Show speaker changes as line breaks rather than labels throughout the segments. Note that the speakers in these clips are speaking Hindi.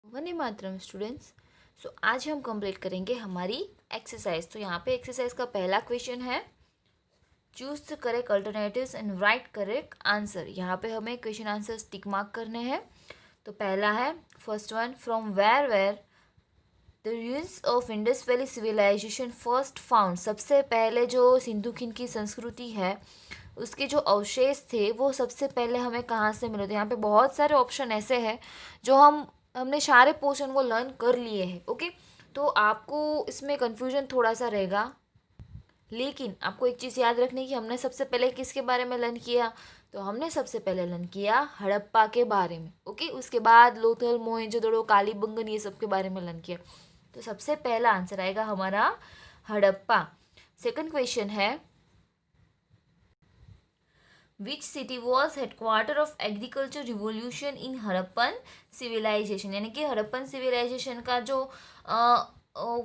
वंदे मातरम स्टूडेंट्स। सो आज हम कंप्लीट करेंगे हमारी एक्सरसाइज। तो यहाँ पे एक्सरसाइज का पहला क्वेश्चन है, choose the correct alternatives and right correct answer. यहाँ पे हमें क्वेश्चन आंसर टिक मार्क करने हैं। तो पहला है first one, from where the ruins of Indus valley civilisation first found. सबसे पहले जो सिंधु खीन की संस्कृति है उसके जो अवशेष थे वो सबसे पहले हमें कहाँ से मिले थे। यहाँ पे बहुत सारे ऑप्शन ऐसे हैं जो हमने सारे पोर्शन वो लर्न कर लिए हैं। ओके, तो आपको इसमें कन्फ्यूजन थोड़ा सा रहेगा, लेकिन आपको एक चीज़ याद रखनी कि हमने सबसे पहले किसके बारे में लर्न किया। तो हमने सबसे पहले लर्न किया हड़प्पा के बारे में। ओके, उसके बाद लोथल, मोहनजोदड़ो, कालीबंगन, ये सब के बारे में लर्न किया। तो सबसे पहला आंसर आएगा हमारा हड़प्पा। सेकंड क्वेश्चन है, which city was headquarter of agriculture revolution in Harappan civilisation. यानी कि हड़प्पन सिविलाइजेशन का जो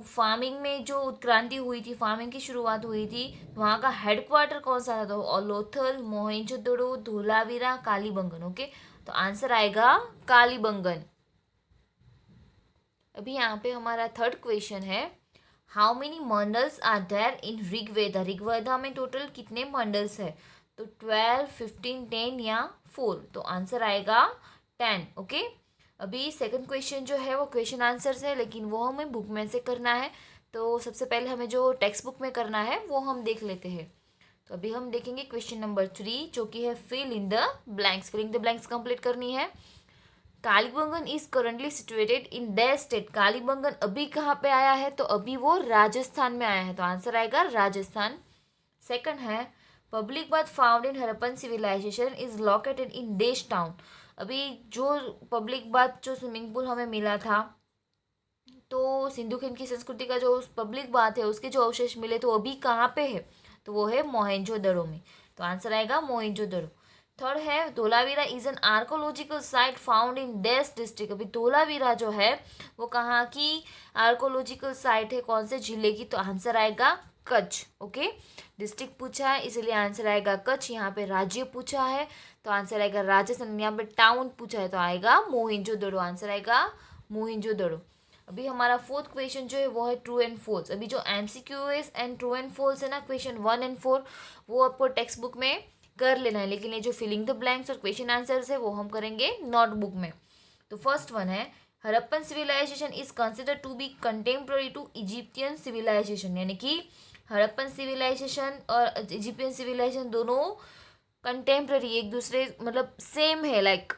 फार्मिंग में जो उत्क्रांति हुई थी, फार्मिंग की शुरुआत हुई थी, वहाँ का हेडक्वार्टर कौन सा था। तो लोथल, मोहनजोदड़ो, धोलावीरा, कालीबंगन। ओके, तो आंसर आएगा कालीबंगन। अभी यहाँ पे हमारा थर्ड क्वेश्चन है, how many mandals are there in Rigveda. Rigveda में टोटल कितने मंडल्स है। तो 12, 15, 10 या 4। तो आंसर आएगा 10। ओके, अभी सेकंड क्वेश्चन जो है वो क्वेश्चन आंसर्स है, लेकिन वो हमें बुक में से करना है। तो सबसे पहले हमें जो टेक्स्ट बुक में करना है वो हम देख लेते हैं। तो अभी हम देखेंगे क्वेश्चन नंबर 3, जो कि है fill in the blanks. Filling the blanks complete करनी है। Kalibangan is currently situated in that state. Kalibangan अभी कहाँ पे आया है। तो अभी वो राजस्थान में आया है। तो आंसर आएगा राजस्थान। सेकंड है, public bath found in Harappan civilisation is located in देश टाउन। अभी जो पब्लिक बाथ, जो स्विमिंग पूल हमें मिला था, तो सिंधु खीन की संस्कृति का जो पब्लिक बाथ है उसके जो अवशेष मिले, तो अभी कहाँ पे है। तो वो है मोहनजोदड़ो में। तो आंसर आएगा मोहनजोदड़ो। थर्ड है, Dholavira is an archaeological site found in देश डिस्ट्रिक्ट। अभी धोलावीरा जो है वो कहाँ की आर्कोलॉजिकल साइट है, कौन से जिले की। तो आंसर आएगा कच्छ। ओके, डिस्ट्रिक्ट पूछा है इसलिए आंसर आएगा कच्छ। यहाँ पे राज्य पूछा है तो आंसर आएगा राजस्थान। यहाँ पे टाउन पूछा है तो आएगा मोहिंजोदड़ो। आंसर आएगा मोहिंजोदड़ो। अभी हमारा फोर्थ क्वेश्चन जो है वो है ट्रू एंड फॉल्स। अभी जो MCQs and true and false है ना, क्वेश्चन 1 और 4, वो आपको टेक्स्ट बुक में कर लेना है, लेकिन ये जो फिलिंग द ब्लैंक्स और क्वेश्चन आंसर्स है वो हम करेंगे नोटबुक में। तो फर्स्ट वन है, Harappan civilisation is consider to be contemporary to Egyptian civilisation. यानी कि हड़प्पन सिविलाइजेशन और इजिप्टियन सिविलाइजेशन दोनों कंटेम्प्रेरी, एक दूसरे मतलब सेम है, लाइक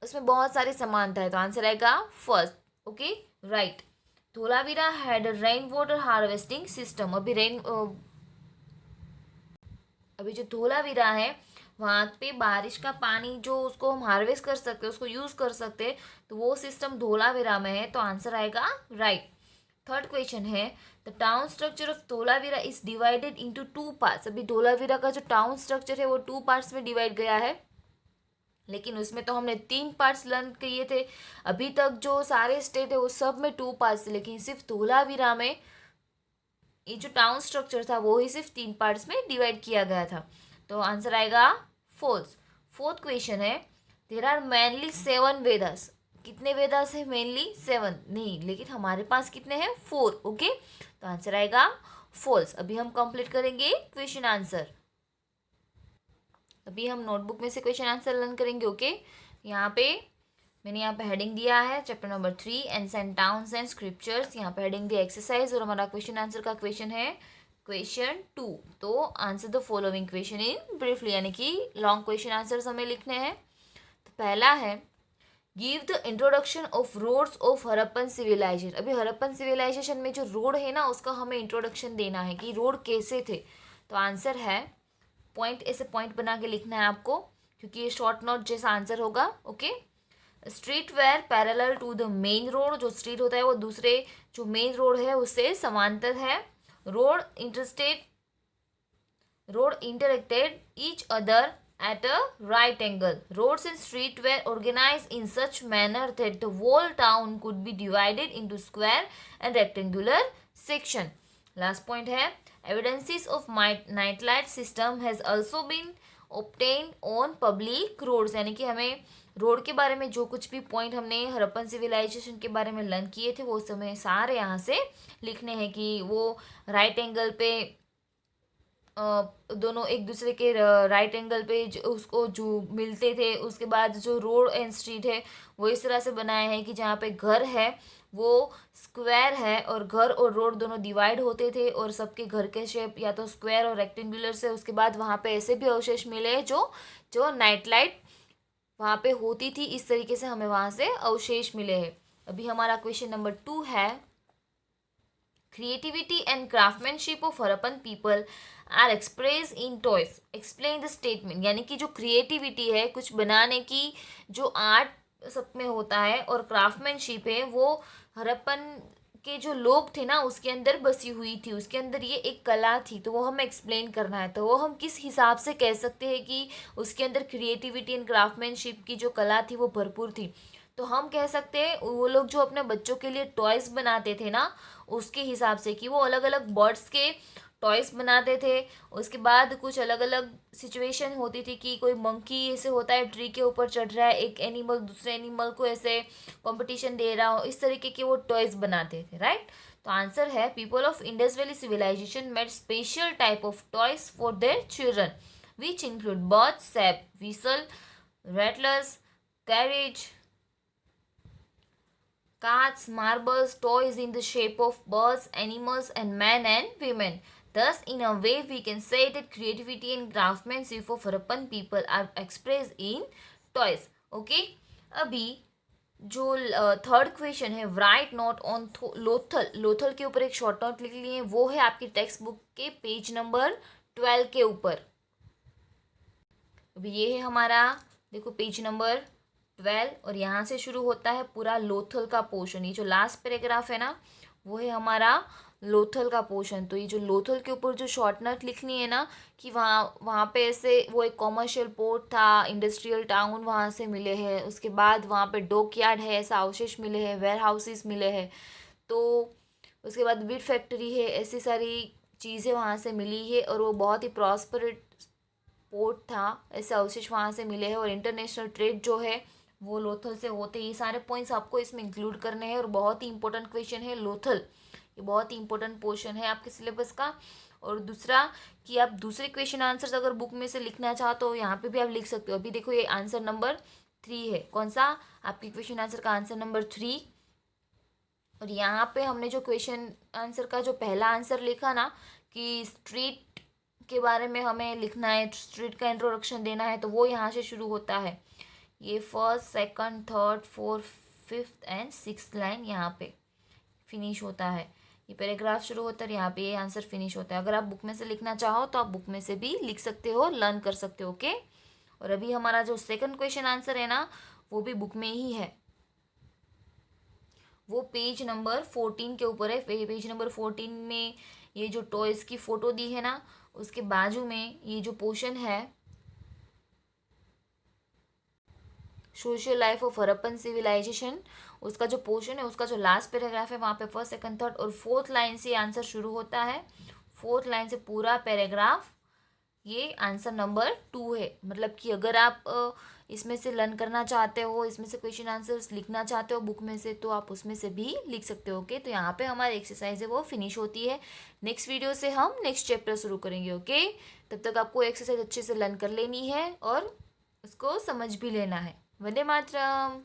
उसमें बहुत सारी समानता है। तो आंसर आएगा first. Okay, right. Dholavira had rain water harvesting system. अभी जो धोलावीरा है वहाँ पे बारिश का पानी जो उसको हम हार्वेस्ट कर सकते हैं, उसको यूज कर सकते हैं, तो वो सिस्टम धोलावीरा में है। तो आंसर आएगा राइट। थर्ड क्वेश्चन है, the town structure of Dholavira is divided into 2 parts. अभी धोलावीरा का जो टाउन स्ट्रक्चर है वो 2 पार्ट्स में डिवाइड गया है, लेकिन उसमें तो हमने 3 पार्ट्स लर्न किए थे। अभी तक जो सारे स्टेट है वो सब में 2 पार्ट्स थे, लेकिन सिर्फ धोलावीरा में ये जो टाउन स्ट्रक्चर था वो ही सिर्फ 3 पार्ट्स में डिवाइड किया गया था। तो आंसर आएगा फोर्थ। फोर्थ क्वेश्चन है, देर आर मेनली 7 वेदास। कितने वेदास है मेनली? 7 नहीं, लेकिन हमारे पास कितने हैं? 4। ओके, तो आंसर आएगा फॉल्स। अभी हम कंप्लीट करेंगे क्वेश्चन आंसर। अभी हम नोटबुक में से क्वेश्चन आंसर लर्न करेंगे। ओके, यहाँ पे मैंने यहाँ पे हेडिंग दिया है chapter number 3 ancient towns and scriptures. यहाँ पे हेडिंग दी एक्सरसाइज और हमारा क्वेश्चन आंसर का क्वेश्चन है क्वेश्चन 2। तो answer the following question in briefly, यानी कि लॉन्ग क्वेश्चन आंसर्स हमें लिखने हैं। तो पहला है, give the introduction of roads of Harappan civilisation. अभी हड़प्पन सिविलाइजेशन में जो रोड है ना उसका हमें इंट्रोडक्शन देना है कि रोड कैसे थे। तो आंसर है पॉइंट, ऐसे पॉइंट बना के लिखना है आपको, क्योंकि ये शॉर्ट नोट जैसा आंसर होगा। Okay, street were parallel to the main road. जो स्ट्रीट होता है वो दूसरे जो मेन रोड है उससे समांतर है। Road interacted each other at a right angle. Roads and street were organized in such manner that the whole town could be divided into square and rectangular section. Last point है, evidences of nightlight system has also been obtain on public roads, यानी कि हमें रोड के बारे में जो कुछ भी पॉइंट हमने हड़प्पन सिविलाइजेशन के बारे में लर्न किए थे वो समय सारे यहाँ से लिखने हैं कि वो राइट एंगल पे दोनों एक दूसरे के राइट एंगल पे उसको जो मिलते थे। उसके बाद जो रोड एंड स्ट्रीट है वो इस तरह से बनाए हैं कि जहाँ पे घर है वो स्क्वायर है और घर और रोड दोनों डिवाइड होते थे और सबके घर के शेप या तो स्क्वायर और रेक्टेंगुलर से। उसके बाद वहाँ पे ऐसे भी अवशेष मिले हैं जो जो नाइट लाइट वहाँ पे होती थी, इस तरीके से हमें वहाँ से अवशेष मिले हैं। अभी हमारा क्वेश्चन नंबर 2 है, creativity and craftsmanship of Harappan people are express in toys, explain the statement. यानी कि जो क्रिएटिविटी है कुछ बनाने की, जो आर्ट सब में होता है और क्राफ्टमैनशिप है वो हड़प्पन के जो लोग थे ना उसके अंदर बसी हुई थी, उसके अंदर ये एक कला थी, तो वो हमें एक्सप्लेन करना है। तो वो हम किस हिसाब से कह सकते हैं कि उसके अंदर क्रिएटिविटी एंड क्राफ्टमैनशिप की जो कला थी वो भरपूर थी। तो हम कह सकते हैं वो लोग जो अपने बच्चों के लिए टॉयज बनाते थे ना उसके हिसाब से कि वो अलग अलग बर्ड्स के टॉयज बनाते थे। उसके बाद कुछ अलग अलग सिचुएशन होती थी कि कोई मंकी ऐसे होता है ट्री के ऊपर चढ़ रहा है, एक एनिमल दूसरे एनिमल को ऐसे कंपटीशन दे रहा हो, इस तरीके के वो टॉयज बनाते थे, राइट। तो आंसर है people of Indus valley civilisation made special type of toys for their children which include birds, सैप, whistle, rattlers, carriage, carts, marbles, toys in the shape of birds, animals, and men and women. Thus, in a way, we can say that creativity and craftsmanship of Harappan people are expressed in toys. Okay? अभी जो थर्ड क्वेश्चन है, right note on Lothal, Lothal के ऊपर एक शॉर्ट नोट लिख लिए, वो है आपकी टेक्स्ट बुक के पेज नंबर 12 के ऊपर। अभी ये है हमारा, देखो पेज नंबर 12 और यहाँ से शुरू होता है पूरा लोथल का पोर्शन। ये जो लास्ट पैराग्राफ है ना वो है हमारा लोथल का पोर्शन। तो ये जो लोथल के ऊपर जो शॉर्ट नोट लिखनी है ना कि वहाँ पे ऐसे वो एक कॉमर्शियल पोर्ट था, इंडस्ट्रियल टाउन वहाँ से मिले हैं। उसके बाद वहाँ पे डॉक यार्ड है, ऐसा अवशेष मिले हैं, वेयर हाउसेस मिले हैं। तो उसके बाद बीट फैक्ट्री है, ऐसी सारी चीज़ें वहाँ से मिली है और वो बहुत ही प्रॉस्परेट पोर्ट था, ऐसे अवशेष वहाँ से मिले हैं। और इंटरनेशनल ट्रेड जो है वो लोथल से होते। ये सारे पॉइंट्स आपको इसमें इंक्लूड करने हैं और बहुत ही इंपॉर्टेंट क्वेश्चन है लोथल, ये बहुत ही इंपॉर्टेंट पोर्शन है आपके सिलेबस का। और दूसरा कि आप दूसरे क्वेश्चन आंसर्स अगर बुक में से लिखना चाहो तो यहाँ पे भी आप लिख सकते हो। अभी देखो ये आंसर नंबर 3 है, कौन सा, आपके क्वेश्चन आंसर का आंसर नंबर 3। और यहाँ पे हमने जो क्वेश्चन आंसर का जो पहला आंसर लिखा ना कि स्ट्रीट के बारे में हमें लिखना है, स्ट्रीट का इंट्रोडक्शन देना है, तो वो यहाँ से शुरू होता है। ये first, second, third, fourth, fifth and sixth line यहाँ पे फिनिश होता है। ये पैराग्राफ शुरू होता है, यहाँ पे ये आंसर फिनिश होता है। अगर आप बुक में से लिखना चाहो तो आप बुक में से भी लिख सकते हो, लर्न कर सकते हो। ओके। और अभी हमारा जो सेकंड क्वेश्चन आंसर है ना वो भी बुक में ही है, वो पेज नंबर 14 के ऊपर है। पेज नंबर 14 में ये जो टॉयज की फोटो दी है ना उसके बाजू में ये जो पोर्शन है social life of Harappan civilisation, उसका जो पोर्शन है उसका जो लास्ट पैराग्राफ है वहाँ पे फर्स्ट, सेकंड, थर्ड और फोर्थ लाइन से आंसर शुरू होता है। फोर्थ लाइन से पूरा पैराग्राफ ये आंसर नंबर 2 है। मतलब कि अगर आप इसमें से लर्न करना चाहते हो, इसमें से क्वेश्चन आंसर्स लिखना चाहते हो बुक में से, तो आप उसमें से भी लिख सकते हो। ओके। तो यहाँ पे हमारी एक्सरसाइज है वो फिनिश होती है। नेक्स्ट वीडियो से हम नेक्स्ट चैप्टर शुरू करेंगे। ओके। तब तक आपको एक्सरसाइज अच्छे से लर्न कर लेनी है और उसको समझ भी लेना है। वंदे मातरम।